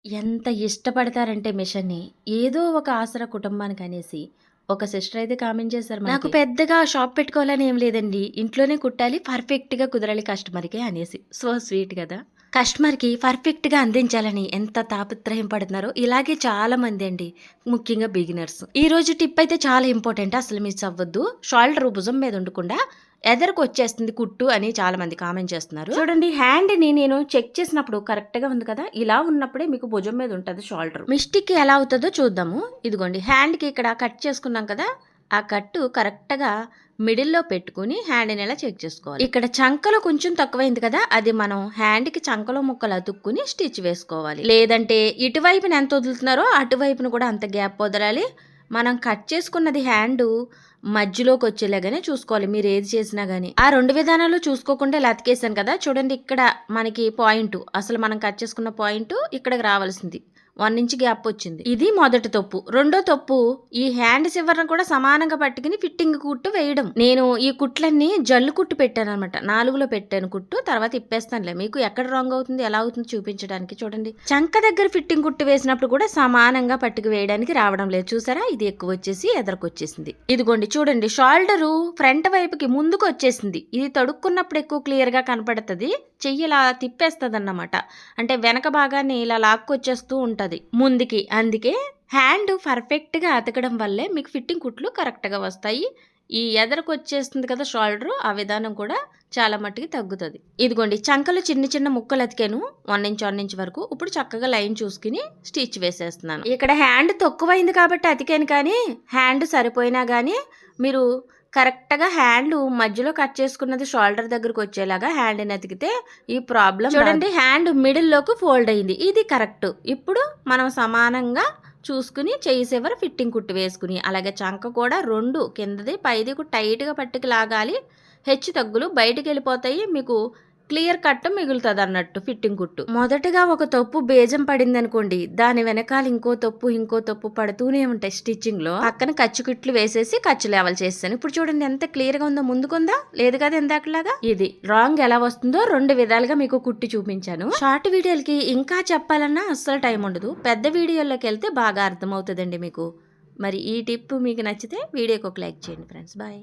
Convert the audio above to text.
ఎంత ఇష్టపడతారంటే మిషన్‌ని, ఏదో ఒక ఆసరా కుటుంబానికనేసి, ఒక సిస్టర్ అయితే కామెంట్ చేశారు మనకి. నాకు పెద్దగా షాప్ పెట్టుకోవాలని ఏం లేదండి. ఇంట్లోనే కుట్టాలి, పర్ఫెక్ట్‌గా కుదరాలి కస్టమర్‌కి అనేసి. సో స్వీట్ గదా! కస్టమర్‌కి పర్ఫెక్ట్‌గా అందించాలని ఎంత తాపత్రయం పడుతున్నారో, ఇలాగే చాలా మంది అండి. ముఖ్యంగా బిగినర్స్. ఈరోజు టిప్ అయితే చాలా ఇంపార్టెంట్. అసలు మిస్ అవ్వద్దు. షోల్డర్ భుజం మీద ఉండకుండా ఎదరకొచ్చేస్తుంది కుట్టు అని చాలా మంది కామెంట్ చేస్తున్నారు. చూడండి హ్యాండ్‌ని నేను చెక్ చేసినప్పుడు కరెక్ట్‌గా ఉంది కదా! ఇలా ఉన్నప్పుడే మీకు భుజం మీద ఉంటది షోల్డర్. మిస్టేక్ ఎలా అవుతదో చూద్దాము. ఇదిగోండి హ్యాండ్‌కి ఇక్కడ కట్ చేసుకున్నాం కదా! ఆ కట్టు కరెక్ట్‌గా మిడిల్‌లో పెట్టుకొని హ్యాండ్‌ని ఇలా చెక్ చేసుకోవాలి. ఇక్కడ చంకలో కొంచెం తక్కువైంది కదా! అది మనం హ్యాండ్‌కి చంకలో ముక్కలు అతుక్కుని స్టిచ్ వేసుకోవాలి. లేదంటే ఇటువైపున ఎంత వదులుతున్నారో అటువైపున కూడా అంత గ్యాప్ వదలాలి. మనం కట్ చేసుకున్నది హ్యాండు మధ్యలోకి వచ్చేలాగానే చూసుకోవాలి మీరు ఏది చేసినా గానీ. ఆ 2 విధానాలు చూసుకోకుండా ఇలా అతికేసాను కదా! చూడండి ఇక్కడ మనకి పాయింటు. అసలు మనం కట్ చేసుకున్న పాయింటు ఇక్కడికి రావాల్సింది. 1 ఇంచ్ గ్యాప్ వచ్చింది. ఇది మొదటి తప్పు. రెండో తప్పు ఈ హ్యాండ్ చివరన కూడా సమానంగా పట్టుకుని ఫిట్టింగ్ కుట్టు వేయడం. నేను ఈ కుట్లన్నీ జల్లు కుట్టు పెట్టాననమాట. 4లో పెట్టాను కుట్టు. తర్వాత ఇప్పేస్తానులే. మీకు ఎక్కడ రాంగ్ అవుతుంది, ఎలా అవుతుంది చూపించడానికి. చూడండి చంక దగ్గర ఫిట్టింగ్ కుట్టు వేసినప్పుడు కూడా సమానంగా పట్టుకు వేయడానికి రావడం లేదు. చూసారా ఇది ఎక్కువ వచ్చేసి ఎదరకొచ్చేసింది. ఇదిగోండి చూడండి షోల్డరు ఫ్రంట్ వైపుకి ముందుకు వచ్చేసింది. ఇది తడుక్కున్నప్పుడు ఎక్కువ క్లియర్ గా కనపడుతుంది. చెయ్యి ఇలా తిప్పేస్తుంది అన్నమాట. అంటే వెనక భాగాన్ని ఇలా లాక్కొచ్చేస్తూ ఉంటది ముందుకి. అందుకే హ్యాండ్ పర్ఫెక్ట్గా అతకడం వల్లే మీకు ఫిట్టింగ్ కుట్లు కరెక్ట్గా వస్తాయి. ఈ ఎదరకు వచ్చేస్తుంది కదా షోల్డర్, ఆ విధానం కూడా చాలా మట్టుకి తగ్గుతుంది. ఇదిగోండి చంకలు చిన్న చిన్న ముక్కలు అతికాను 1 ఇంచ్ వరకు. ఇప్పుడు చక్కగా లైన్ చూసుకుని స్టిచ్ వేసేస్తున్నాను. ఇక్కడ హ్యాండ్ తక్కువైంది కాబట్టి అతికాను, కానీ హ్యాండ్ సరిపోయినా కానీ మీరు కరెక్ట్‌గా హ్యాండ్ మధ్యలో కట్ చేసుకున్నది షోల్డర్ దగ్గరకు వచ్చేలాగా హ్యాండ్‌ని అతికితే ఈ ప్రాబ్లం చూడండి. హ్యాండ్ మిడిల్‌లోకి ఫోల్డ్ అయింది. ఇది కరెక్ట్. ఇప్పుడు మనం సమానంగా చూసుకుని చెయ్యి చివర ఫిట్టింగ్ కుట్టు వేసుకుని, అలాగే చంక కూడా 2 కిందది పైది టైట్‌గా పట్టుకు లాగాలి. హెచ్చు తగ్గులు బయటికి వెళ్ళిపోతాయి. మీకు క్లియర్ కట్ మిగులుతుంది అన్నట్టు ఫిట్టింగ్ కుట్టు. మొదటగా ఒక తప్పు బేజం పడింది అనుకోండి, దాని వెనకాల ఇంకో తప్పు పడుతూనే ఉంటాయి స్టిచ్చింగ్ లో. పక్కన కచ్చు కుట్లు వేసేసి కచ్చు లెవెల్ చేస్తాను. ఇప్పుడు చూడండి ఎంత క్లియర్ గా ఉందో. ముందుకుందా లేదు కదా ఇందాకలాగా. ఇది రాంగ్ ఎలా వస్తుందో 2 విధాలుగా మీకు కుట్టి చూపించాను. షార్ట్ వీడియోలకి ఇంకా చెప్పాలన్నా అస్సలు టైం ఉండదు. పెద్ద వీడియోలోకి వెళ్తే బాగా అర్థమవుతుందండి మీకు. మరి ఈ టిప్ మీకు నచ్చితే వీడియోకి ఒక లైక్ చేయండి ఫ్రెండ్స్. బాయ్.